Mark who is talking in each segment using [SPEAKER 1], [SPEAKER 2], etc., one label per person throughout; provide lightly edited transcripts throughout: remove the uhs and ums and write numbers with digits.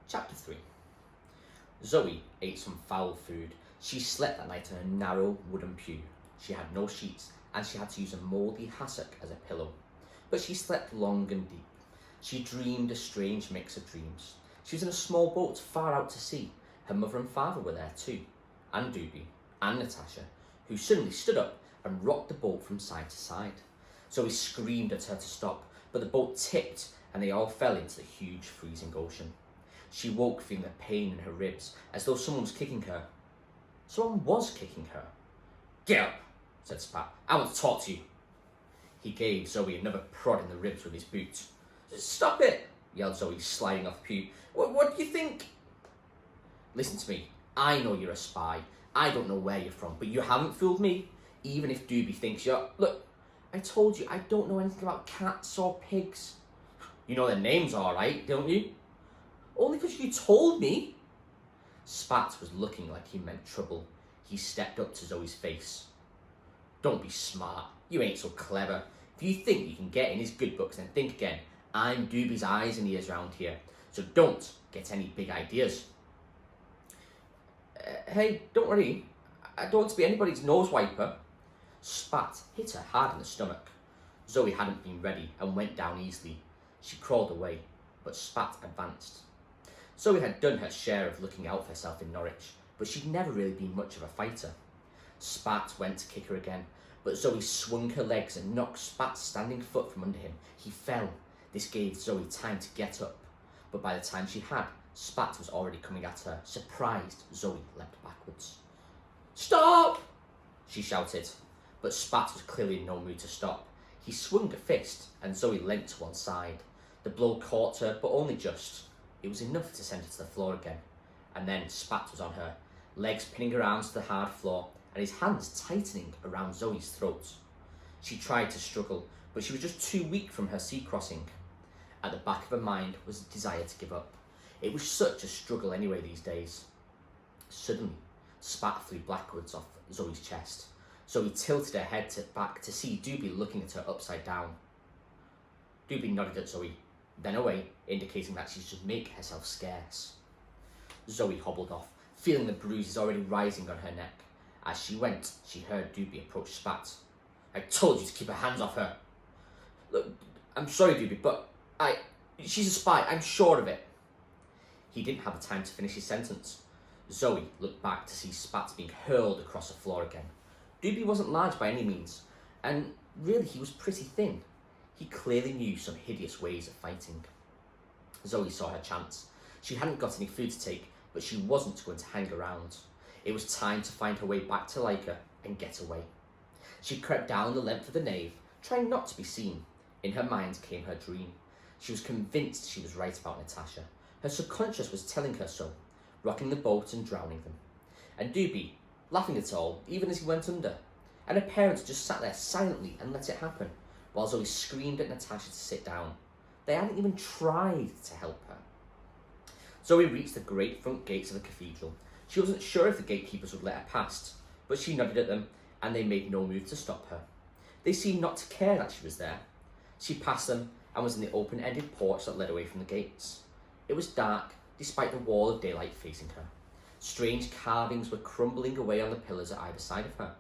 [SPEAKER 1] Chapter 3. Zoey ate some foul food. She slept that night in a narrow wooden pew. She had no sheets, and she had to use a mouldy hassock as a pillow. But she slept long and deep. She dreamed a strange mix of dreams. She was in a small boat far out to sea. Her mother and father were there too, and Doobie, and Natasha, who suddenly stood up and rocked the boat from side to side. Zoey screamed at her to stop, but the boat tipped and they all fell into the huge freezing ocean. She woke feeling a pain in her ribs, as though someone was kicking her. Someone was kicking her. "Get up," said Spat. "I want to talk to you." He gave Zoey another prod in the ribs with his boot. "Stop it," yelled Zoey, sliding off the pew. What do you think?" "Listen to me. I know you're a spy. I don't know where you're from, but you haven't fooled me, even if Doobie thinks you're... Look, I told you I don't know anything about cats or pigs. You know their names all right, don't you?" "Only because you told me." Spat was looking like he meant trouble. He stepped up to Zoey's face. "Don't be smart. You ain't so clever. If you think you can get in his good books, then think again. I'm Doobie's eyes and ears round here, so don't get any big ideas." Hey, don't worry. I don't want to be anybody's nose wiper." Spat hit her hard in the stomach. Zoey hadn't been ready and went down easily. She crawled away, but Spat advanced. Zoey had done her share of looking out for herself in Norwich, but she'd never really been much of a fighter. Spat went to kick her again, but Zoey swung her legs and knocked Spat's standing foot from under him. He fell. This gave Zoey time to get up, but by the time she had, Spat was already coming at her. Surprised, Zoey leapt backwards. "Stop!" she shouted, but Spat was clearly in no mood to stop. He swung a fist, and Zoey leant to one side. The blow caught her, but only just. It was enough to send her to the floor again, and then Spat was on her, legs pinning her arms to the hard floor, and his hands tightening around Zoey's throat. She tried to struggle, but she was just too weak from her sea crossing. At the back of her mind was a desire to give up. It was such a struggle anyway these days. Suddenly, Spat flew backwards off Zoey's chest. Zoey tilted her head back to see Doobie looking at her upside down. Doobie nodded at Zoey, then away, indicating that she should make herself scarce. Zoey hobbled off, feeling the bruises already rising on her neck. As she went, she heard Doobie approach Spat. "I told you to keep her hands off her." "Look, I'm sorry, Doobie, but she's a spy, I'm sure of it." He didn't have the time to finish his sentence. Zoey looked back to see Spat being hurled across the floor again. Doobie wasn't large by any means, and really he was pretty thin. He clearly knew some hideous ways of fighting. Zoey saw her chance. She hadn't got any food to take, but she wasn't going to hang around. It was time to find her way back to Leica and get away. She crept down the length of the nave, trying not to be seen. In her mind came her dream. She was convinced she was right about Natasha. Her subconscious was telling her so, rocking the boat and drowning them. And Doobie, laughing at it all, even as he went under. And her parents just sat there silently and let it happen, while Zoey screamed at Natasha to sit down. They hadn't even tried to help her. Zoey reached the great front gates of the cathedral. She wasn't sure if the gatekeepers would let her past, but she nodded at them, and they made no move to stop her. They seemed not to care that she was there. She passed them and was in the open-ended porch that led away from the gates. It was dark, despite the wall of daylight facing her. Strange carvings were crumbling away on the pillars at either side of her.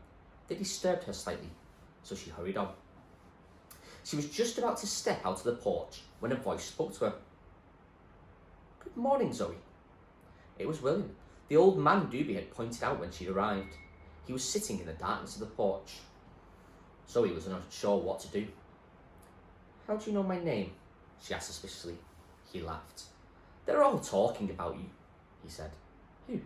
[SPEAKER 1] They disturbed her slightly, so she hurried on. She was just about to step out of the porch when a voice spoke to her. "Good morning, Zoey." It was William, the old man Doobie had pointed out when she'd arrived. He was sitting in the darkness of the porch. Zoey was unsure what to do. "How do you know my name?" she asked suspiciously. He laughed. "They're all talking about you," he said. "Who?"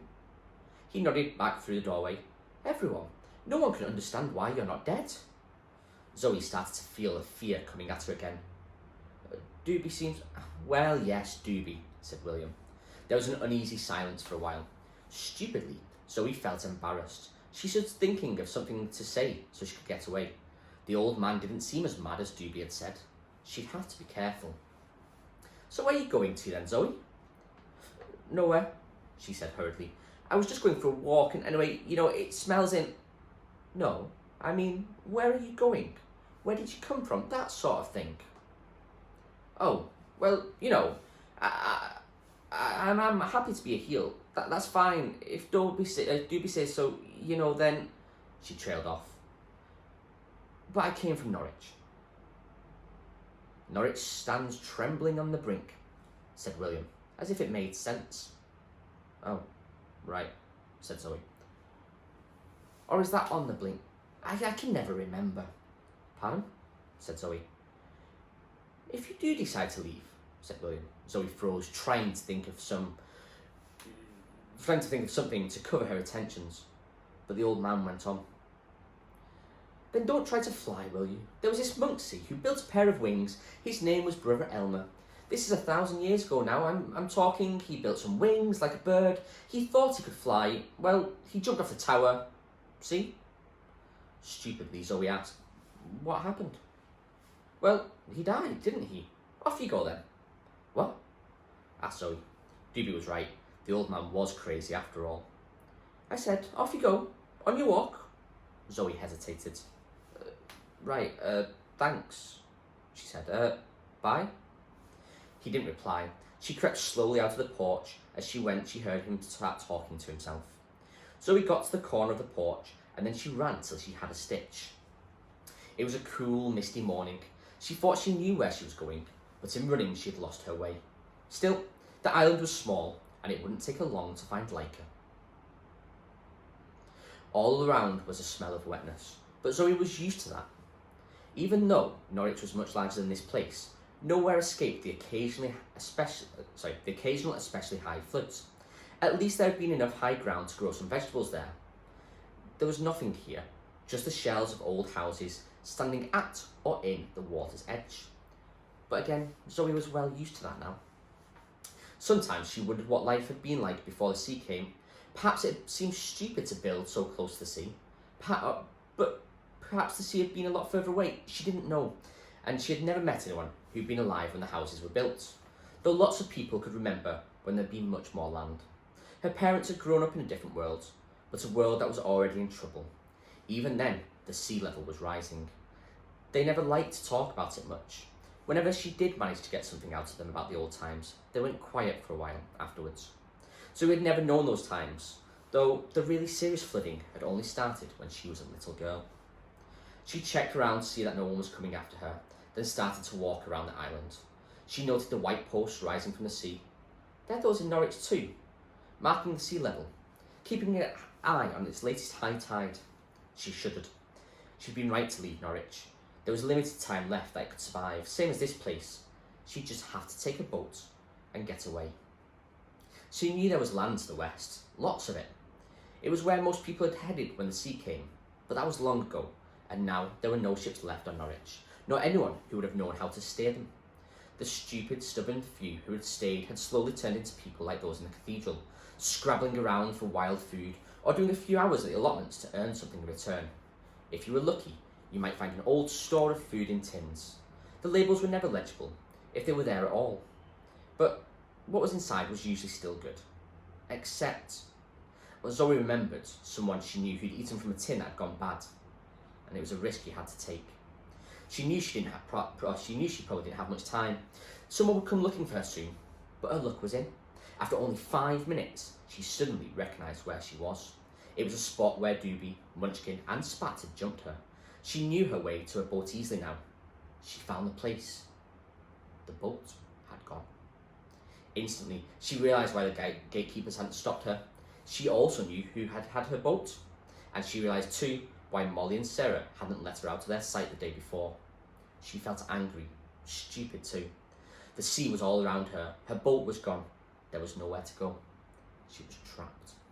[SPEAKER 1] He nodded back through the doorway. "Everyone. No one can understand why you're not dead." Zoey started to feel the fear coming at her again. "Doobie seems..." "Well, yes, Doobie," said William. There was an uneasy silence for a while. Stupidly, Zoey felt embarrassed. She was thinking of something to say so she could get away. The old man didn't seem as mad as Doobie had said. She'd have to be careful. "So where are you going to then, Zoey?" "Nowhere," she said hurriedly. "I was just going for a walk, and anyway, it smells in..." "No, I mean, where are you going? Where did you come from? That sort of thing." "Oh, well, I I'm happy to be a heel. That's fine. If do be say so, then she trailed off. But I came from Norwich. Norwich stands trembling on the brink, said William, as if it made sense. Oh, right, said Zoey. Or is that on the blink? I can never remember. Pardon? Said Zoey. If you do decide to leave, said William. Zoey froze, trying to think of something to cover her attentions. But the old man went on. Then don't try to fly, will you? There was this monk, see, who built a pair of wings. His name was Brother Elmer. This is 1,000 years ago now. I'm talking. He built some wings like a bird. He thought he could fly. Well, he jumped off the tower. See? Stupidly, Zoey asked, what happened? Well, he died, didn't he? Off you go then. What? Asked Zoey. Doobie was right. The old man was crazy after all. I said, off you go. On your walk. Zoey hesitated. Right, thanks, she said. Bye? He didn't reply. She crept slowly out of the porch. As she went, she heard him start talking to himself. Zoey got to the corner of the porch, and then she ran till she had a stitch. It was a cool, misty morning. She thought she knew where she was going, but in running she had lost her way. Still, the island was small, and it wouldn't take her long to find Leica. All around was a smell of wetness, but Zoey was used to that. Even though Norwich was much larger than this place, nowhere escaped the occasional especially high floods. At least there had been enough high ground to grow some vegetables there. There was nothing here, just the shells of old houses standing at or in the water's edge. But again, Zoey was well used to that now. Sometimes she wondered what life had been like before the sea came. Perhaps it seemed stupid to build so close to the sea. But perhaps the sea had been a lot further away. She didn't know. And she had never met anyone who'd been alive when the houses were built. Though lots of people could remember when there'd been much more land. Her parents had grown up in a different world, but a world that was already in trouble. Even then, the sea level was rising. They never liked to talk about it much. Whenever she did manage to get something out of them about the old times, they went quiet for a while afterwards. So we had never known those times, though the really serious flooding had only started when she was a little girl. She checked around to see that no one was coming after her, then started to walk around the island. She noted the white posts rising from the sea. There are those in Norwich too, marking the sea level, keeping an eye on its latest high tide. She shuddered. She'd been right to leave Norwich. There was limited time left that it could survive, same as this place. She'd just have to take a boat and get away. She knew there was land to the west, lots of it. It was where most people had headed when the sea came, but that was long ago, and now there were no ships left on Norwich, nor anyone who would have known how to steer them. The stupid, stubborn few who had stayed had slowly turned into people like those in the cathedral, scrabbling around for wild food, or doing a few hours at the allotments to earn something in return. If you were lucky, you might find an old store of food in tins. The labels were never legible, if they were there at all. But what was inside was usually still good. Except, well, Zoey remembered someone she knew who'd eaten from a tin that had gone bad, and it was a risk he had to take. She knew she probably didn't have much time. Someone would come looking for her soon, but her luck was in. After only 5 minutes, she suddenly recognised where she was. It was a spot where Doobie, Munchkin and Spat had jumped her. She knew her way to a boat easily now. She found the place. The boat had gone. Instantly, she realised why the gatekeepers hadn't stopped her. She also knew who had had her boat. And she realised too why Molly and Sarah hadn't let her out of their sight the day before. She felt angry, stupid too. The sea was all around her. Her boat was gone. There was nowhere to go. She was trapped.